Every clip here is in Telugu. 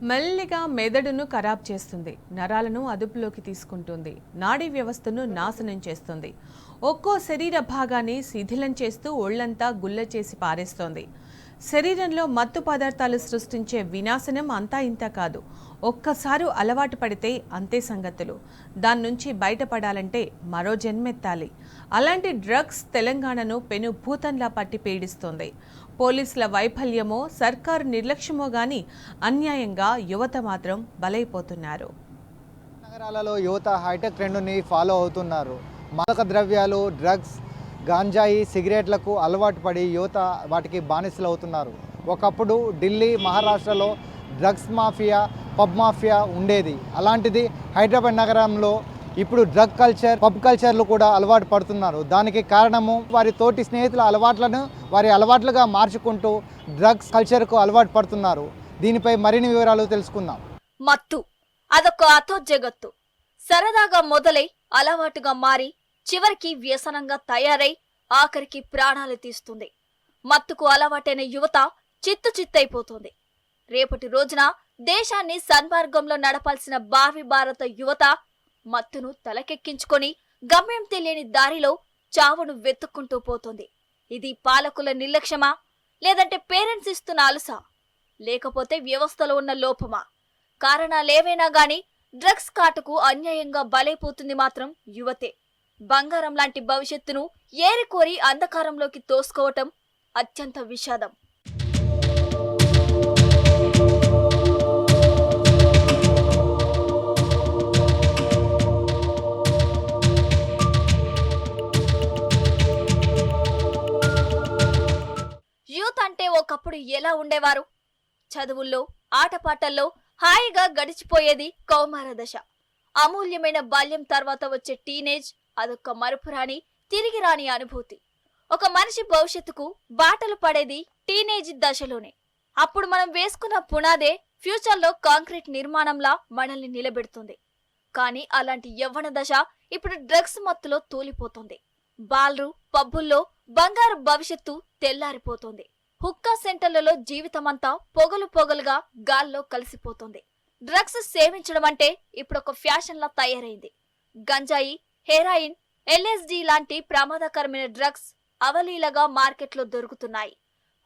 మెల్లిగా మెదడును ఖరాబ్ చేస్తుంది, నరాలను అదుపులోకి తీసుకుంటుంది, నాడీ వ్యవస్థను నాశనం చేస్తుంది. ఒక్కో శరీర భాగాన్ని శిథిలం చేస్తూ ఒళ్లంతా గుల్ల చేసి పారేస్తోంది. శరీరంలో మత్తు పదార్థాలు సృష్టించే వినాశనం అంతా ఇంత కాదు. ఒక్కసారి అలవాటు పడితే అంతే సంగతులు. దాని నుంచి బయటపడాలంటే మరో జన్మెత్తాలి. అలాంటి డ్రగ్స్ తెలంగాణను పెనుభూతంలా పట్టి పీడిస్తోంది. పోలీసుల వైఫల్యమో సర్కారు నిర్లక్ష్యమో గాని అన్యాయంగా యువత మాత్రం బలైపోతున్నారు. నగరాలలో యువత హైటెక్ ట్రెండ్ని ఫాలో అవుతున్నారు. మాదక ద్రవ్యాలు, డ్రగ్స్, గాంజాయి, సిగరెట్లకు అలవాటు పడి యువత వాటికి బానిసలు అవుతున్నారు. ఒకప్పుడు ఢిల్లీ, మహారాష్ట్రలో డ్రగ్స్ మాఫియా, పబ్ మాఫియా ఉండేది. అలాంటిది హైదరాబాద్ నగరంలో ఇప్పుడు డ్రగ్ కల్చర్, పబ్ కల్చర్లు కూడా అలవాటు పడుతున్నారు. దానికి కారణము వారి తోటి స్నేహితుల అలవాట్లను వారి అలవాట్లుగా మార్చుకుంటూ డ్రగ్స్ కల్చర్కు అలవాటు పడుతున్నారు. దీనిపై మరిన్ని వివరాలు తెలుసుకుందాం. మత్తు అదొక అతో జగత్తు. సరదాగా మొదలై అలవాటుగా మారి చివరికి వ్యసనంగా తయారై ఆఖరికి ప్రాణాలు తీస్తుంది. మత్తుకు అలవాటైన యువత చిత్తైపోతుంది. రేపటి రోజున దేశాన్ని సన్మార్గంలో నడపాల్సిన భావి భారత యువత మత్తును తలకెక్కించుకొని గమ్యం తెలియని దారిలో చావును వెతుక్కుంటూ పోతుంది. ఇది పాలకుల నిర్లక్ష్యమా, లేదంటే పేరెంట్స్ ఇస్తున్న అలసా, లేకపోతే వ్యవస్థలో ఉన్న లోపమా? కారణాలేవైనా గాని డ్రగ్స్ కాటుకు అన్యాయంగా బలైపోతుంది మాత్రం యువతే. బంగారం లాంటి భవిష్యత్తును ఏరికోరి అంధకారంలోకి తోసుకోవటం అత్యంత విషాదం. యూత్ అంటే ఒకప్పుడు ఎలా ఉండేవారు? చదువుల్లో, ఆటపాటల్లో హాయిగా గడిచిపోయేది కౌమార దశ. అమూల్యమైన బాల్యం తర్వాత వచ్చే టీనేజ్ అదొక మరుపురాని, తిరిగి రాని అనుభూతి. ఒక మనిషి భవిష్యత్తుకు బాటలు పడేది టీనేజ్ దశలోనే. అప్పుడు మనం వేసుకున్న పునాదే ఫ్యూచర్లో కాంక్రీట్ నిర్మాణంలా మనల్ని నిలబెడుతుంది. కానీ అలాంటి యవ్వన దశ ఇప్పుడు డ్రగ్స్ మత్తులో తూలిపోతుంది. బాల్రు, పబ్బుల్లో బంగారు భవిష్యత్తు తెల్లారిపోతుంది. హుక్కా సెంటర్లలో జీవితమంతా పొగలుగా గాల్లో కలిసిపోతుంది. డ్రగ్స్ సేవించడం అంటే ఇప్పుడు ఒక ఫ్యాషన్ లా తయారైంది. గంజాయి, హెరాయిన్, LSD లాంటి ప్రమాదకరమైన డ్రగ్స్ అవలీలగా మార్కెట్లో దొరుకుతున్నాయి.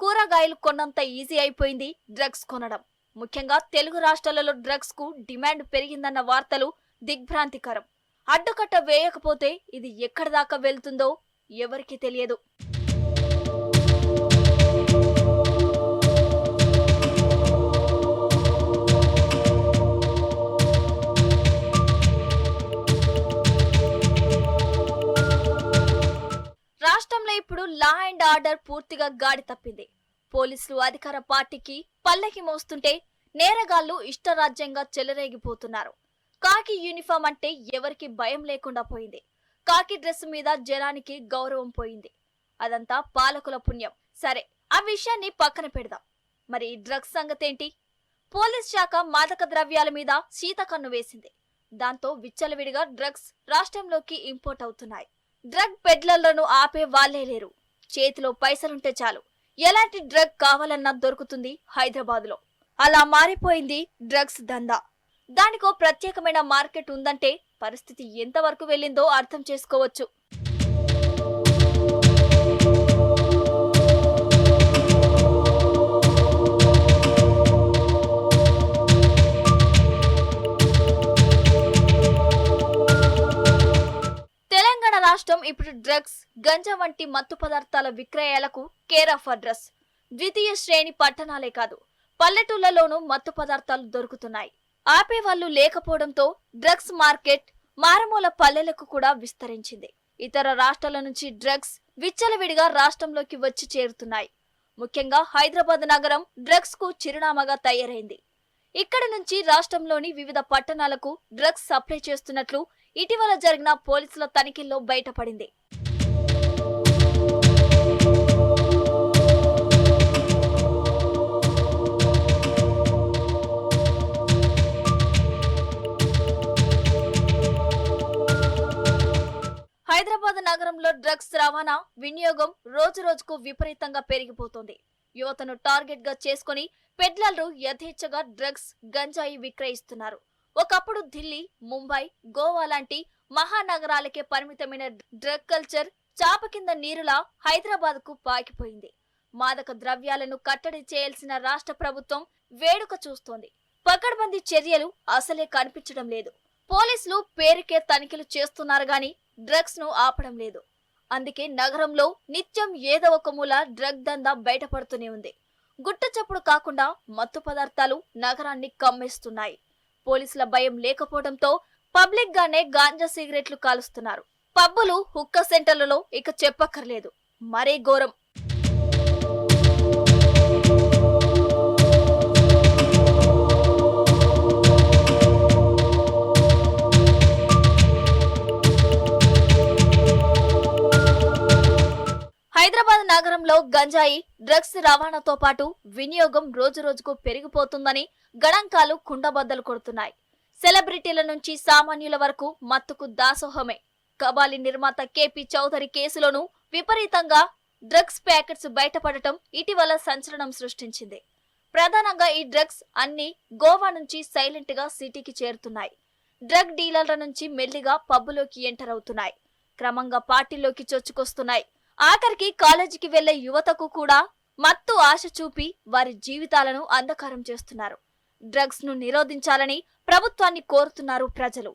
కూరగాయలు కొన్నంత ఈజీ అయిపోయింది డ్రగ్స్ కొనడం. ముఖ్యంగా తెలుగు రాష్ట్రాలలో డ్రగ్స్ కు డిమాండ్ పెరిగిందన్న వార్తలు దిగ్భ్రాంతికరం. అడ్డుకట్ట వేయకపోతే ఇది ఎక్కడి దాకా వెళ్తుందో ఎవరికీ తెలియదు. రాష్ట్రంలో ఇప్పుడు లా అండ్ ఆర్డర్ పూర్తిగా గాడి తప్పింది. పోలీసులు అధికార పార్టీకి పల్లకి మోస్తుంటే నేరగాళ్లు ఇష్టరాజ్యంగా చెలరేగిపోతున్నారు. కాకి యూనిఫామ్ అంటే ఎవరికి భయం లేకుండా పోయింది. కాకి డ్రెస్ మీద జనానికి గౌరవం పోయింది. అదంతా పాలకుల పుణ్యం. సరే, ఆ విషయాన్ని పక్కన పెడదాం. మరి డ్రగ్స్ సంగతేంటి? పోలీస్ శాఖ మాదక ద్రవ్యాల మీద శీతకన్ను వేసింది. దాంతో విచ్చలవిడిగా డ్రగ్స్ రాష్ట్రంలోకి ఇంపోర్ట్ అవుతున్నాయి. డ్రగ్ పెడ్లర్లను ఆపే వాళ్లే లేరు. చేతిలో పైసలుంటే చాలు, ఎలాంటి డ్రగ్ కావాలన్నా దొరుకుతుంది హైదరాబాద్ లో. అలా మారిపోయింది డ్రగ్స్ దందా. దానికో ప్రత్యేకమైన మార్కెట్ ఉందంటే పరిస్థితి ఎంతవరకు వెళ్ళిందో అర్థం చేసుకోవచ్చు. తెలంగాణ రాష్ట్రం ఇప్పుడు డ్రగ్స్, గంజా వంటి మత్తు పదార్థాల విక్రయాలకు కేర్ ఆఫ్ అడ్రస్. ద్వితీయ శ్రేణి పట్టణాలే కాదు, పల్లెటూళ్లలోనూ మత్తు పదార్థాలు దొరుకుతున్నాయి. ఆపేవాళ్లు లేకపోవడంతో డ్రగ్స్ మార్కెట్ మారుమూల పల్లెలకు కూడా విస్తరించింది. ఇతర రాష్ట్రాల నుంచి డ్రగ్స్ విచ్చలవిడిగా రాష్ట్రంలోకి వచ్చి చేరుతున్నాయి. ముఖ్యంగా హైదరాబాద్ నగరం డ్రగ్స్ కు చిరునామాగా తయారైంది. ఇక్కడి నుంచి రాష్ట్రంలోని వివిధ పట్టణాలకు డ్రగ్స్ సప్లై చేస్తున్నట్లు ఇటీవల జరిగిన పోలీసుల తనిఖీల్లో బయటపడింది. హైదరాబాద్ నగరంలో డ్రగ్స్ రవాణా, వినియోగం రోజురోజుకు విపరీతంగా పెరిగిపోతోంది. యువతను టార్గెట్ గా చేసుకుని పెడ్లర్లు యథేచ్ఛగా డ్రగ్స్ గంజాయి విక్రయిస్తున్నారు. ఒకప్పుడు ఢిల్లీ, ముంబై, గోవా లాంటి మహానగరాలకే పరిమితమైన డ్రగ్ కల్చర్ చాప కింద నీరులా హైదరాబాద్ కు పాకిపోయింది. మాదక ద్రవ్యాలను కట్టడి చేయాల్సిన రాష్ట్ర ప్రభుత్వం వేడుక చూస్తోంది. పకడ్బందీ చర్యలు అసలే కనిపించడం లేదు. పోలీసులు పేరుకే తనిఖీలు చేస్తున్నారు గాని డ్రగ్స్ ను ఆపడం లేదు. అందుకే నగరంలో నిత్యం ఏదో ఒక మూల డ్రగ్ దందా బయటపడుతూనే ఉంది. గుట్టచప్పుడు కాకుండా మత్తు పదార్థాలు నగరాన్ని కమ్మేస్తున్నాయి. పోలీసుల భయం లేకపోవడంతో పబ్లిక్ గానే గాంజా సిగరెట్లు కాలుస్తున్నారు. పబ్బులు, హుక్కా సెంటర్లలో ఇక చెప్పక్కర్లేదు, మరే ఘోరం. హైదరాబాద్ నగరంలో గంజాయి, డ్రగ్స్ రవాణాతో పాటు వినియోగం రోజురోజుకు పెరిగిపోతుందని గణాంకాలు కుండబద్దలు కొడుతున్నాయి. సెలబ్రిటీల నుంచి సామాన్యుల వరకు మత్తుకు దాసోహమే. కబాలి నిర్మాత కేపీ చౌదరి కేసులోనూ విపరీతంగా డ్రగ్స్ ప్యాకెట్స్ బయటపడటం ఇటీవల సంచలనం సృష్టించింది. ప్రధానంగా ఈ డ్రగ్స్ అన్ని గోవా నుంచి సైలెంట్ గా సిటీకి చేరుతున్నాయి. డ్రగ్ డీలర్ల నుంచి మెల్లిగా పబ్బులోకి ఎంటర్ అవుతున్నాయి. క్రమంగా పార్టీలోకి చొచ్చుకొస్తున్నాయి. ఆఖరికి కాలేజీకి వెళ్లే యువతకు కూడా మత్తు ఆశ చూపి వారి జీవితాలను అంధకారం చేస్తున్నారు. డ్రగ్స్ ను నిరోధించాలని ప్రభుత్వాన్ని కోరుతున్నారు ప్రజలు.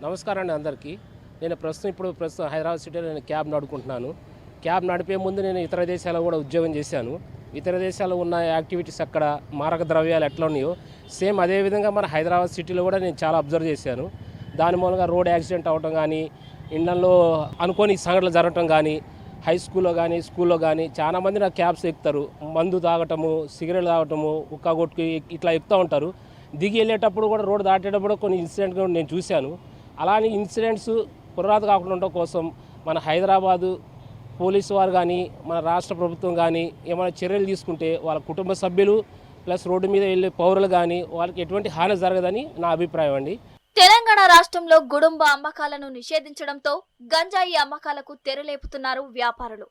నమస్కారం అండి అందరికీ. నేను ప్రస్తుతం హైదరాబాద్ సిటీలో నేను క్యాబ్ నడుపుకుంటున్నాను. క్యాబ్ నడిపే ముందు నేను ఇతర దేశాల్లో కూడా ఉద్యోగం చేశాను. ఇతర దేశాల్లో ఉన్న యాక్టివిటీస్ అక్కడ మారక ద్రవ్యాలు ఎట్లా ఉన్నాయో సేమ్ అదేవిధంగా మన హైదరాబాద్ సిటీలో కూడా నేను చాలా అబ్జర్వ్ చేశాను. దాని మూలంగా రోడ్ యాక్సిడెంట్ అవ్వటం కానీ, ఇళ్లలో అనుకోని సంఘటనలు జరగటం కానీ, హై స్కూల్లో కానీ స్కూల్లో కానీ చాలామంది నా క్యాబ్స్ ఎక్కుతారు. మందు తాగటము, సిగరెట్ తాగటము, ఉక్కా కొట్టుకు ఇట్లా ఎక్కుతూ ఉంటారు. దిగి వెళ్ళేటప్పుడు కూడా రోడ్డు దాటేటప్పుడు కొన్ని ఇన్సిడెంట్ కూడా నేను చూశాను. అలానే ఇన్సిడెంట్స్ పునరావృతం కాకుండా ఉండడం కోసం మన హైదరాబాదు పోలీసు వారు కానీ, మన రాష్ట్ర ప్రభుత్వం కానీ ఏమైనా చర్యలు తీసుకుంటే వాళ్ళ కుటుంబ సభ్యులు ప్లస్ రోడ్డు మీద వెళ్ళే పౌరులు కానీ వాళ్ళకి ఎటువంటి హాని జరగదని నా అభిప్రాయం అండి. తెలంగాణ రాష్ట్రంలో గుడుంబ అమ్మకాలను నిషేధించడంతో గంజాయి అమ్మకాలకు తెరలేపుతున్నారు వ్యాపారులు.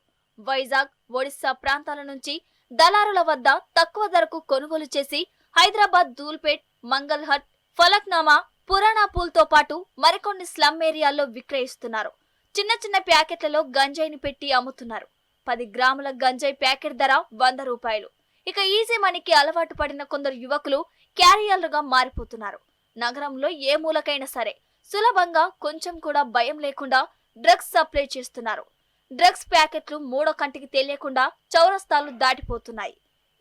వైజాగ్, ఒడిశా ప్రాంతాల నుంచి దళారుల వద్ద తక్కువ ధరకు కొనుగోలు చేసి హైదరాబాద్ ధూల్పేట్, మంగల్హట్, ఫలక్నామా, పురాణాపూల్తో పాటు మరికొన్ని స్లమ్ ఏరియాల్లో విక్రయిస్తున్నారు. చిన్న చిన్న ప్యాకెట్లలో గంజాయిని పెట్టి అమ్ముతున్నారు. 10 గ్రాముల గంజాయి ప్యాకెట్ ధర 100 రూపాయలు. ఇక ఈజీ మనీకి అలవాటు పడిన కొందరు యువకులు క్యారియర్లుగా మారిపోతున్నారు. నగరంలో ఏ మూలకైనా సరే సులభంగా, కొంచెం కూడా భయం లేకుండా డ్రగ్స్ సప్లై చేస్తున్నారు. డ్రగ్స్ ప్యాకెట్లు మూడో కంటికి తెలియకుండా చౌరస్తాలు దాటిపోతున్నాయి.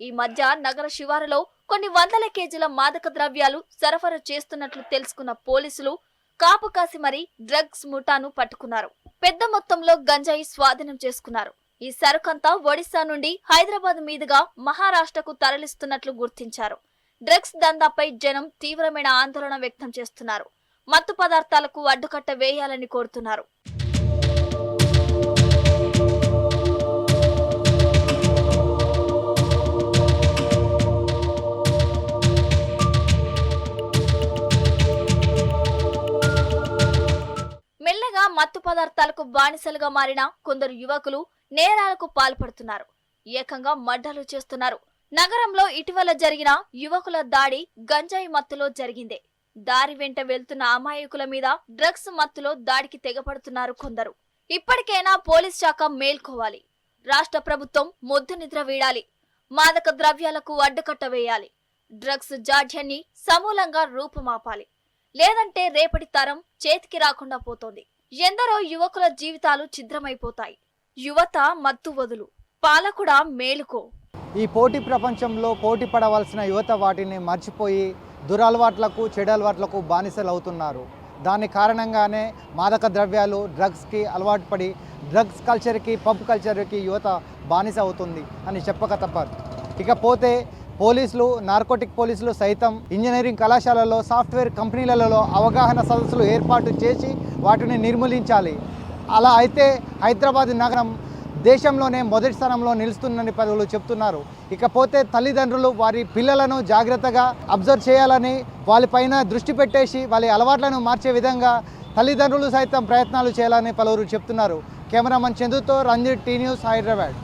ఈ మధ్య నగర శివారులో కొన్ని వందల కేజీల మాదక ద్రవ్యాలు సరఫరా చేస్తున్నట్లు తెలుసుకున్న పోలీసులు కాపు కాసి మరీ డ్రగ్స్ ముఠాను పట్టుకున్నారు. పెద్ద మొత్తంలో గంజాయి స్వాధీనం చేసుకున్నారు. ఈ సరుకంతా ఒడిశా నుండి హైదరాబాద్ మీదుగా మహారాష్ట్రకు తరలిస్తున్నట్లు గుర్తించారు. డ్రగ్స్ దందాపై జనం తీవ్రమైన ఆందోళన వ్యక్తం చేస్తున్నారు. మత్తు పదార్థాలకు అడ్డుకట్ట వేయాలని కోరుతున్నారు. మెల్లగా మత్తు పదార్థాలకు బానిసలుగా మారిన కొందరు యువకులు నేరాలకు పాల్పడుతున్నారు. ఏకంగా మర్డర్లు చేస్తున్నారు. నగరంలో ఇటీవల జరిగిన యువకుల దాడి గంజాయి మత్తులో జరిగిందే. దారి వెంట వెళ్తున్న అమాయకుల మీద డ్రగ్స్ మత్తులో దాడికి తెగపడుతున్నారు కొందరు. ఇప్పటికైనా పోలీస్ శాఖ మేల్కోవాలి. రాష్ట్ర ప్రభుత్వం మొద్దు నిద్ర వీడాలి. మాదక ద్రవ్యాలకు అడ్డుకట్ట వేయాలి. డ్రగ్స్ జాడ్యాన్ని సమూలంగా రూపుమాపాలి. లేదంటే రేపటి తరం చేతికి రాకుండా పోతోంది. ఎందరో యువకుల జీవితాలు ఛిద్రమైపోతాయి. యువత మత్తు వదులు, పాలకుడా మేలుకో. ఈ పోటీ ప్రపంచంలో పోటీ పడవలసిన యువత వాటిని మర్చిపోయి దురలవాట్లకు, చెడు అలవాట్లకు బానిసలు అవుతున్నారు. దాని కారణంగానే మాదక ద్రవ్యాలు, డ్రగ్స్కి అలవాటు పడి డ్రగ్స్ కల్చర్కి, పబ్ కల్చర్కి యువత బానిస అవుతుంది అని చెప్పక తప్పదు. ఇకపోతే పోలీసులు, నార్కోటిక్ పోలీసులు సైతం ఇంజనీరింగ్ కళాశాలల్లో, సాఫ్ట్వేర్ కంపెనీలలో అవగాహన సదస్సులు ఏర్పాటు చేసి వాటిని నిర్మూలించాలి. అలా అయితే హైదరాబాద్ నగరం దేశంలోనే మొదటి స్థానంలో నిలుస్తుందని పలువురు చెప్తున్నారు. ఇకపోతే తల్లిదండ్రులు వారి పిల్లలను జాగ్రత్తగా అబ్జర్వ్ చేయాలని, వాళ్ళపైన దృష్టి పెట్టేసి వాళ్ళ అలవాట్లను మార్చే విధంగా తల్లిదండ్రులు సైతం ప్రయత్నాలు చేయాలని పలువురు చెప్తున్నారు. కెమెరామన్ చందుతో రంజిత్, టీ న్యూస్, హైదరాబాద్.